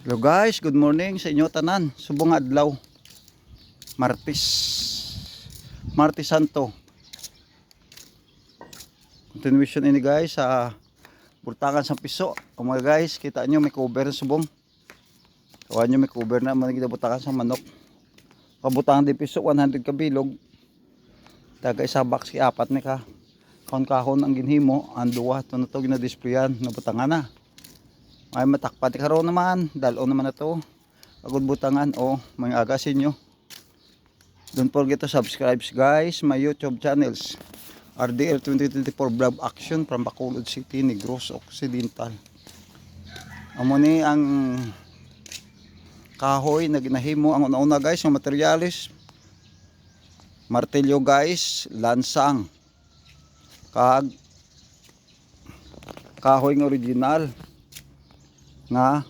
Hello guys, good morning sa inyo tanan. Subong adlaw. Martes. Martes Santo. Continuation ini guys sa Bultangan sa Piso. Kung mga guys, kita nyo may cover ng subong. Kawan nyo may cover na mga Bultangan sa manok. Kabutangan di Piso 100 kabilog. Taga isa box ki apat ni ka. Kahon-kahon ang ginhimo, ang duwa to na to gina-displayan na butangan na. Ay matakpat karon naman, dalo naman na to. Agud butangan o mga agasin nyo. Don't forget to subscribe guys my YouTube channels. RDL 2024 Vlog Action from Bacolod City, Negros Occidental. Amo ni ang kahoy na ginahimo ang una-una guys, yung materialis. Martilyo guys, lansang. Kag kahoy ng original nga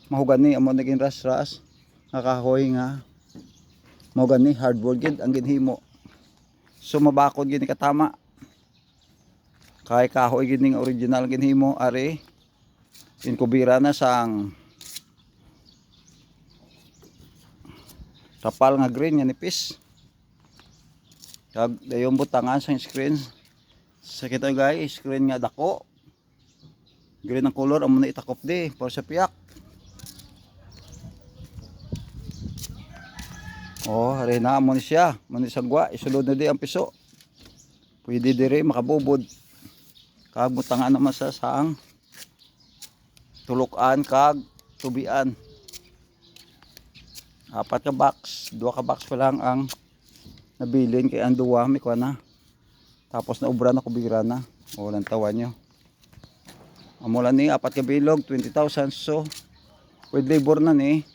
mahugani amo naging ras-ras nga kahoy nga mahugani hardwood gid ang ginhimo. So mabakod gini katama kay kahoy gid ning original ginhimo ari inkubira na sang tapal nga green nga nipis. Kag dayon butangan sa screen sa kita guys, screen nga dako. Green ang color amo na itakop di para sa piyak. Oh, hari na amo ni siya, amo ni sagwa, isulod na di ang piso. Pwede dire makabubod. Kag butangan naman sa saang tulukan kag tubian. Apat ka box, dua ka box pa lang ang nabilin kay ang duwa may kuha na. Tapos na ubra na kubira na. O lang tawan nyo. Amula ni apat ka bilog 20,000 so with labor na ni.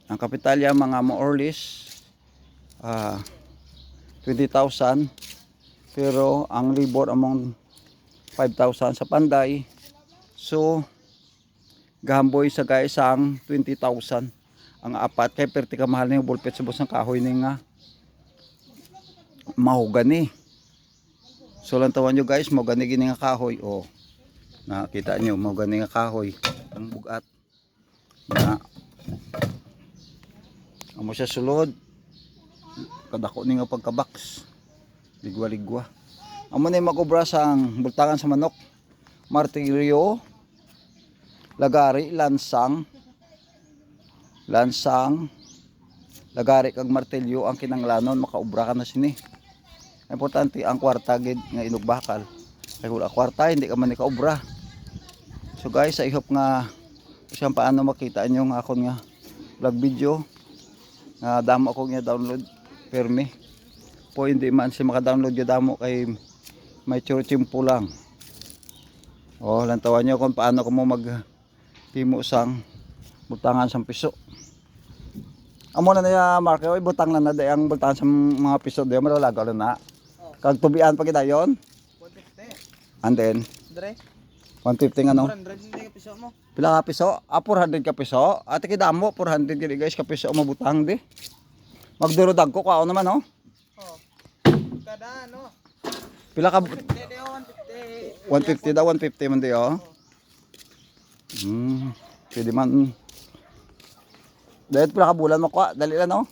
Ang kapitalya mga more or less 20,000 pero ang labor among 5,000 sa panday. So gahamboy sa guys ang 20,000 ang apat kay perti ka mahal na yung bulpit sa busang kahoy ni nga mahogani. So lang tawan nyo guys, mahogani gini nga kahoy. O nakita nyo mahogani nga kahoy ang bugat na amo siya sulod kadako ni nga pagkabox ligwa-ligwa. Amo na yung mag-obra sang bultangan sa manok, martilyo, lagari, lansang, lagari kag martilyo ang kinanglanon makaubra ka na sini. Importante ang kwarta gid nga inugbakal. Kay wala kwarta hindi ka man ikaubra. So guys, I hope nga siyang paano makita nyo nga akon nga vlog video nga damo ako nga download permi. Po hindi man siya maka-download nga damo kay may churchimpo lang. Oh, lantawan nyo kung paano ko mo mag timo sang butangan sang piso. Amo na niya marke oy butang na day ang butangan sa mga piso day malalago na. Kag tubian pa kita yon 150. and then Dre, 150 nga no. 400 yung piso mo. Pila ka piso? 400 ka piso. Ate kidamo 400 gid guys ka piso mabutang di. Magdurodag ko kao naman no. Oh. Kada ano? Pila ka 150. 150 daw 150 man di oh. Pwede man. Dahil pila ka bulan makuha, dali lang no.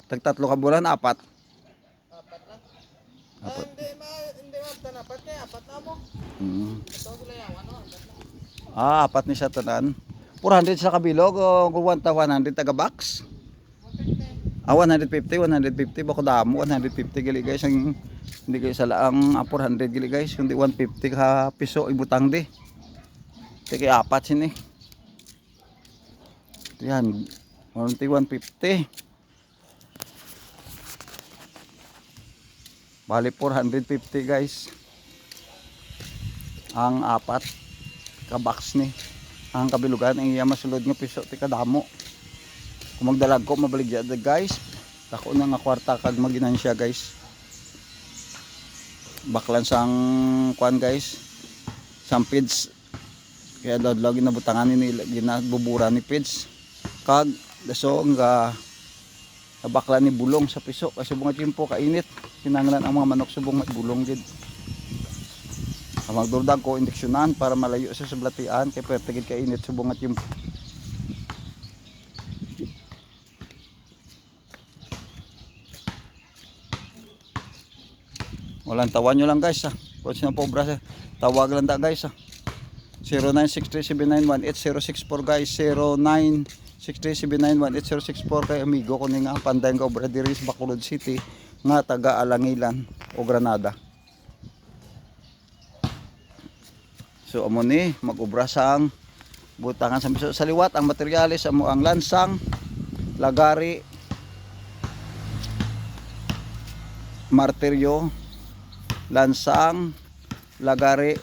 Tag 3 ka bulan, 4. Apat lang. Apat. Hindi tanapat kaya apat na mo. Ito sila yung ano. 4 ni siya tanan. 400 sa kabilog o 1,100 taga box. 150 bako damo 150 gali guys ang hindi kayo sa laang 400 gali guys kundi 150 ka piso ibutang di. Tiki 4 sini. Yan. 150. Bali 450 guys. Ang 4 ka box ni. Ang kabilugan ang iya masulod nga piso ti kadamo. Kung magdalag ko mabaligya guys. Dako na nga kwarta kag maginan siya guys. Baklan sang kuan guys. Sang feeds. Kaya daw lagi na butangan ni ginabubura ni feeds. Kag daso nga bakla ni bulong sa piso kasi bunga timpo kainit kinanglan ang mga manok subong may bulong gid. Magdurdag ko indeksyonan para malayo siya sa blatian kay pertigid ka init subungat yung walang tawan nyo lang guys ha. Kung sino po obra tawag lang da guys ha. 0963-791-8064 guys. 0963-791-8064 kay amigo ko ni nga panday nga obra diri sa Bacolod City nga taga Alangilan o Granada. So amo ni mag-obra sang butangan sa liwat ang materyales amo ang lansang, lagari, martiryo, lansang, lagari,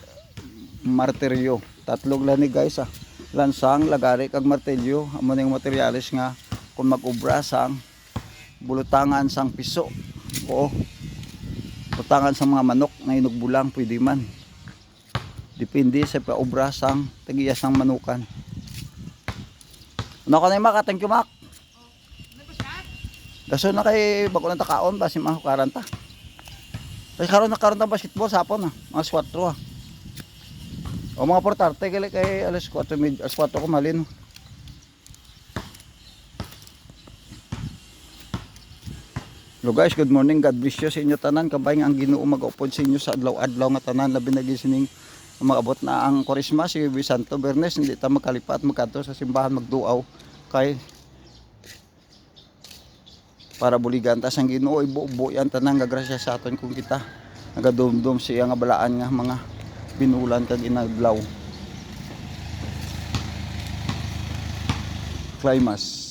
martiryo. Tatlong lani guys ha. Lansang, lagari kag martilyo amo ning materyales nga kung mag-obra sang bulutangan sang piso o butangan sa mga manok nga inugbulang pwede man. Depende sa paobra sang tagiyas sang manukan. Ano ka na yung Mac? Thank you Mac. Daso na kay bago ng takaon basi mga 40. Kasi karon ng basketball sa hapon ha. Mga 4 ha. O mga portarte kay alas 4 ko malin. Hello guys, good morning. God bless you sa inyo tanan. Kabay nga ang Ginoo mag-upod sa inyo sa adlaw-adlaw nga tanan labi na gisining maabot na ang Christmas si Santo Bernes hindi ta magkalipat magkadto sa simbahan magduaw kay para buligan ta sang Ginoo ibubo yan tanan nga grasya sa aton kung kita nagadumdum siya nga balaan nga mga binulan kag inadlaw. Climax